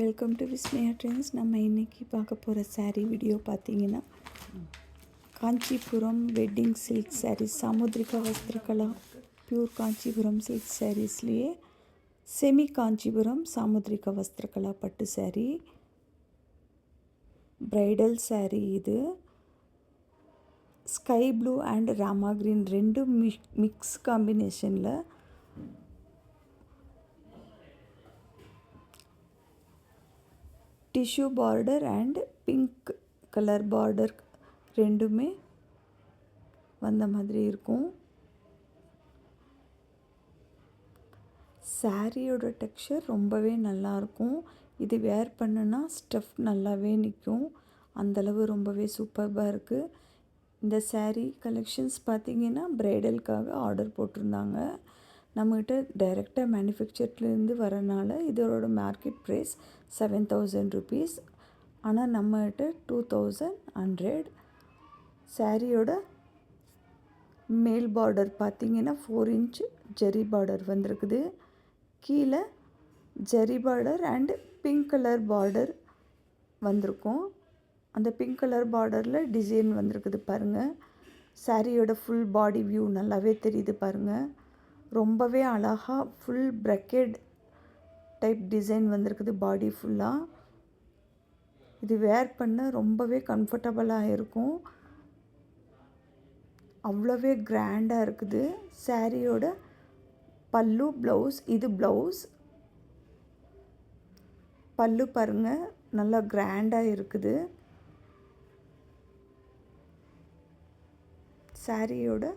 Welcome to Vismaya trends. நம்ம இன்றைக்கி பார்க்க போகிற சாரீ வீடியோ பார்த்தீங்கன்னா Kanchipuram wedding silk sarees, Samudrika Vasthrakala pure Kanchipuram silk சாரீஸ்லேயே செமி காஞ்சிபுரம் சாமுத்ரிகா வஸ்திரகலா பட்டு சாரீ, ப்ரைடல் சாரீ. இது sky blue and Rama green ரெண்டும் மிக்ஸ் காம்பினேஷனில் tissue border and pink colour border ரெண்டுமே வந்த மாதிரி இருக்கும். சாரியோட டெக்ஸ்சர் ரொம்பவே நல்லாயிருக்கும். இது வேர் பண்ணுனா ஸ்டஃப் நல்லாவே நிற்கும். அந்தளவு ரொம்பவே சூப்பர்பாக இருக்குது. இந்த சாரீ கலெக்ஷன்ஸ் பார்த்திங்கன்னா ப்ரைடலுக்காக ஆர்டர் போட்டிருந்தாங்க. நம்மகிட்ட டைரெக்டாக மேனுஃபேக்சர்லேருந்து வரனால இதோட மார்க்கெட் ப்ரைஸ் 7,000 rupees. ஆனால் நம்மகிட்ட 2,100. சாரியோட மேல் பார்டர் பார்த்திங்கன்னா 4 inch ஜரி பார்டர் வந்திருக்குது. கீழே zari border and pink colour border வந்திருக்கும். அந்த பிங்க் கலர் பார்டரில் டிசைன் வந்திருக்குது பாருங்கள். சாரியோட ஃபுல் பாடி வியூ நல்லாவே தெரியுது பாருங்கள். ரொம்பவே அழகாக ஃபுல் ப்ரக்கெட் டைப் டிசைன் வந்திருக்குது பாடி ஃபுல்லாக. இது வேர் பண்ண ரொம்பவே கம்ஃபர்டபுளாக இருக்கும். அவ்வளோவே கிராண்டாக இருக்குது. சாரியோட பல்லு ப்ளவுஸ், இது ப்ளவுஸ். பல்லு பாருங்கள் நல்லா கிராண்டாக இருக்குது. சாரியோட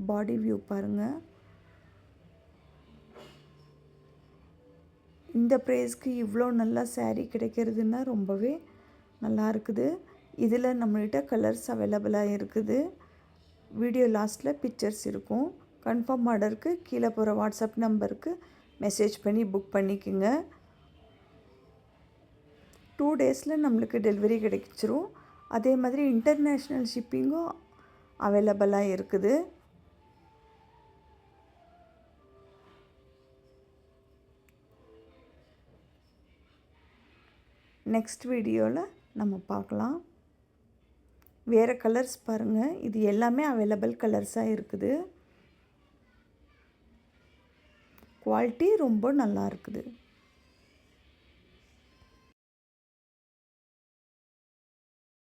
பாடி வியூ பாருங்கள். இந்த ப்ரைஸ்க்கு இவ்வளோ நல்லா சாரீ கிடைக்கிறதுனா ரொம்பவே நல்லா இருக்குது. இதில் நம்மள்கிட்ட கலர்ஸ் அவைலபிளாக இருக்குது. வீடியோ லாஸ்ட்டில் பிக்சர்ஸ் இருக்கும். கன்ஃபார்ம் ஆர்டருக்கு கீழே போகிற வாட்ஸ்அப் நம்பருக்கு மெசேஜ் பண்ணி புக் பண்ணிக்கோங்க. 2 daysல நம்மளுக்கு டெலிவரி கிடைச்சிரும். அதே மாதிரி இன்டர்நேஷ்னல் ஷிப்பிங்கும் அவைலபிளாக இருக்குது. நெக்ஸ்ட் வீடியோவில் நம்ம பார்க்கலாம். வேறு கலர்ஸ் பாருங்கள். இது எல்லாமே அவைலபிள் கலர்ஸாக இருக்குது. குவாலிட்டி ரொம்ப நல்லா இருக்குது.